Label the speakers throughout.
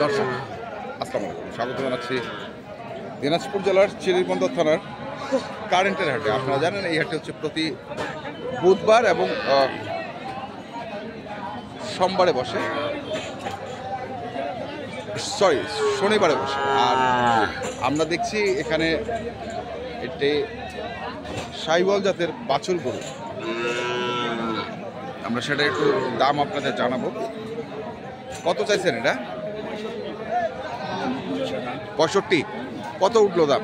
Speaker 1: দর্শক আসসালামু আলাইকুম, স্বাগত জানাচ্ছি দিনাজপুর জেলার চিরিরবন্দর থানার কারেন্টের হাটে। আপনারা জানেন এই হাটে হচ্ছে প্রতি বুধবার এবং সোমবারে বসে, শনিবারে বসে। আর আমরা দেখছি এখানে একটি শাহিওয়াল জাতের বাছুর গরু, আমরা সেটা একটু দাম আপনাদের জানাবো। কত চাইছেন এটা? 65। কত উঠলো দাম?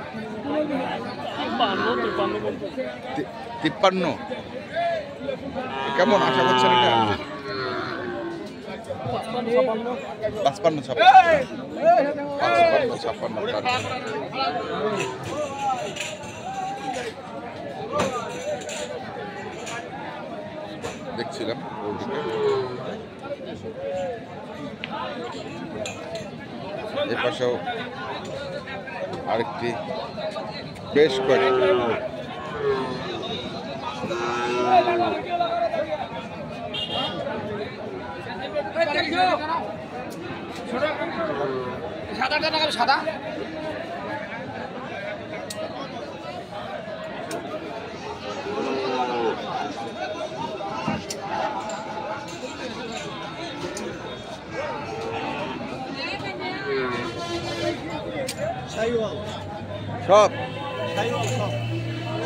Speaker 1: 53। কেমন আশা করছেন এটা? 55, 56। দেখছিলাম এ পাশেও আরেকটি বেশ কয়েকটি
Speaker 2: সাদা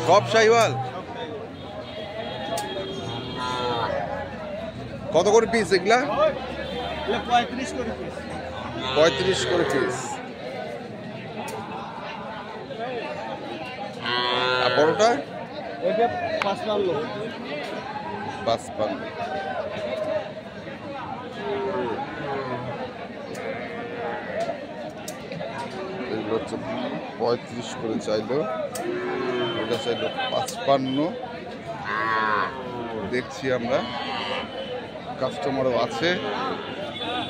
Speaker 1: সব শাহিওয়াল। কত করে পিস এগুলা? 35 করে পিস। আর বড়টা 55। এগুলো হচ্ছে 35 করে চাইলো, এটা চাইলো 55। দেখছি আমরা, কাস্টমারও আছে,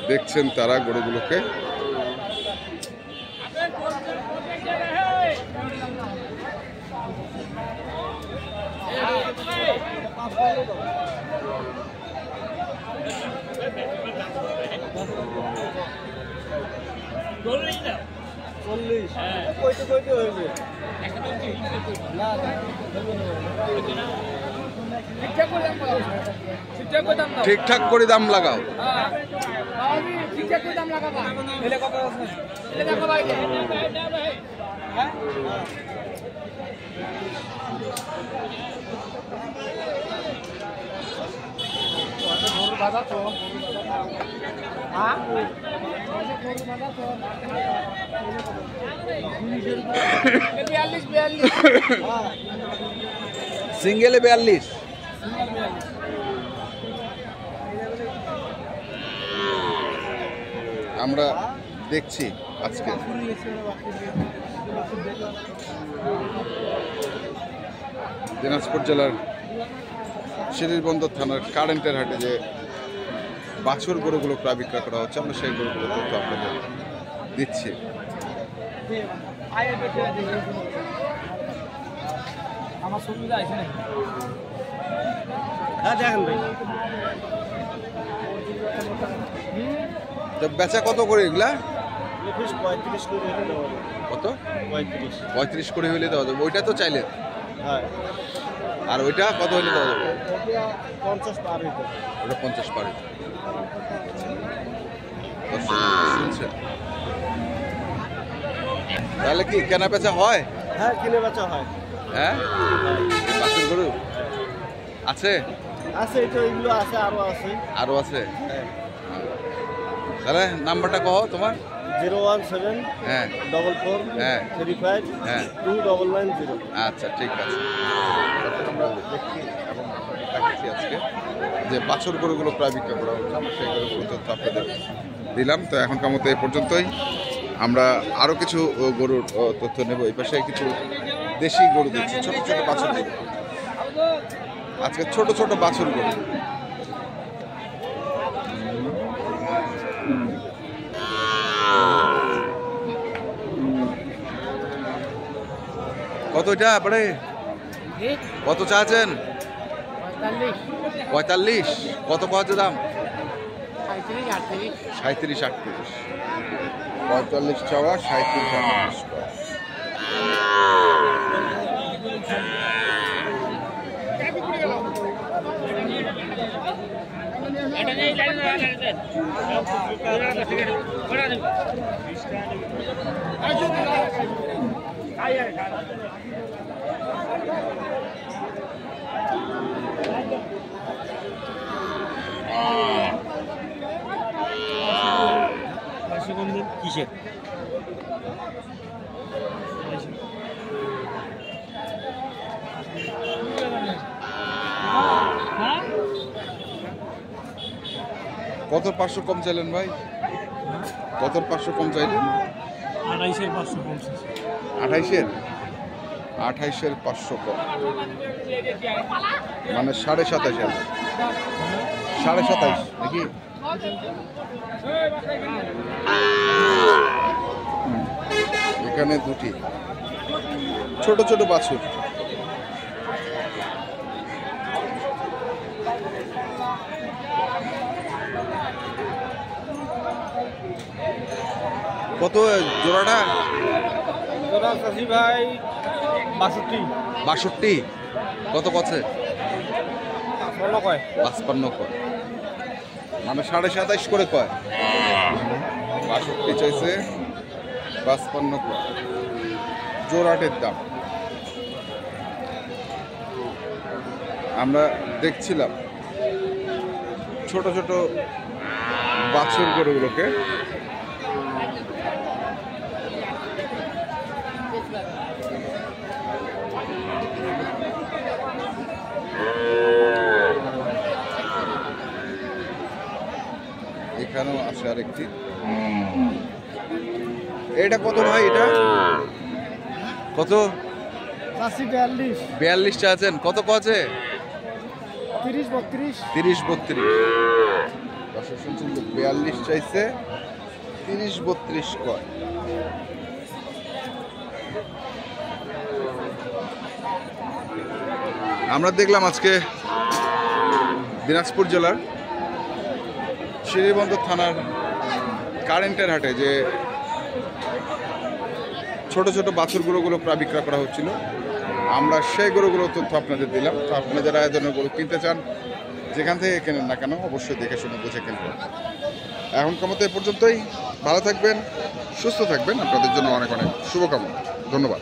Speaker 1: দেখছেন তারা গরুগুলোকে। ঠিকঠাক করে দাম লাগাও। সিঙ্গেলে 42। আমরা দেখছি আজকে দিনাজপুর জেলার চিরিরবন্দর থানার কারেন্টের হাটে যে বাছুর গরুগুলো প্রায় বিক্রয় করা হচ্ছে, আমরা সেই গরুগুলো তথ্য আপনাদের দিচ্ছি। বেচা কত করে এগুলা? কত? 35 করে হইলে দেওয়া যাবে। ওইটা তো চাইলে, আর ওইটা কত হইলে দেওয়া যাবে? 50 পার হইতে। ওটা 50 পার হইতে। তাহলে কি কেনা বেচা হয়?
Speaker 2: হ্যাঁ, কিনে বেচা হয়।
Speaker 1: হ্যাঁ, বাছুর গরু আছে?
Speaker 2: আছে, এগুলো আছে,
Speaker 1: আরো আছে। তাহলে নাম্বারটা কহ তোমার।
Speaker 2: 017
Speaker 1: হ্যাঁ
Speaker 2: 44
Speaker 1: হ্যাঁ
Speaker 2: 35
Speaker 1: হ্যাঁ
Speaker 2: 2990।
Speaker 1: আচ্ছা, ঠিক আছে। আমরা দেখছি এবং দেখাচ্ছি আজকে যে বাছুর গরুগুলো প্রায় বিক্রয় করা হচ্ছে, আমরা সেই গরুগুলো তথ্য আপনাদের দিলাম। তো এখনকার মতো এই পর্যন্তই। আমরা আরও কিছু গরুর তথ্য নেব। এই পাশে কিছু দেশি গরু দিচ্ছি, ছোট ছোট বাছুর গরু। আজকে ছোট ছোট বাছুর গরু। কত এটা পড়ে? কত চাচ্ছেন? 45। কত পাওয়া দাম? 37, 38, 45 চাওয়া, 37, 38 কয়।
Speaker 2: কিসের
Speaker 1: কত 500 কম চাইলেন ভাই? কত 500 কম চাইলেন? 28-এর 500 কম, মানে 27,500, 27,500 নাকি? এখানে দুটি ছোট ছোট বাছুর। কত জোড়াটা?
Speaker 2: জোড়া চাষি ভাই 62।
Speaker 1: 62? কত কছে?
Speaker 2: 55 কয়।
Speaker 1: 55 কয়, মানে 27.5 করে কয়। 62 চাইছে, 55 কয় জোড়াটের দাম। আমরা দেখছিলাম ছোট ছোট বাছুর গরুগুলোকে। এখানেও আছে আরেকটি। এটা কত ভাই? এটা কত? 42 চাচ্ছেন? কত কছে?
Speaker 2: 30-32।
Speaker 1: 30-32। দর্শক শুনছেন তো, 42 চাইছে, 30-32 কয়। আমরা দেখলাম আজকে দিনাজপুর জেলার শ্রীবন্দর থানার কারেন্টের হাটে যে ছোট ছোট বাছুর গরুগুলো প্রায় বিক্রয় করা হচ্ছিল, আমরা সেই গরুগুলোর তথ্য আপনাদের দিলাম। তো আপনারা যারা এই ধরনের গরু কিনতে চান, যেখান থেকে কেনেন না কেন, অবশ্যই দেখে শুনে বুঝে কিনবেন। এখনকার মতো এ পর্যন্তই। ভালো থাকবেন, সুস্থ থাকবেন, আপনাদের জন্য অনেক অনেক শুভকামনা। ধন্যবাদ।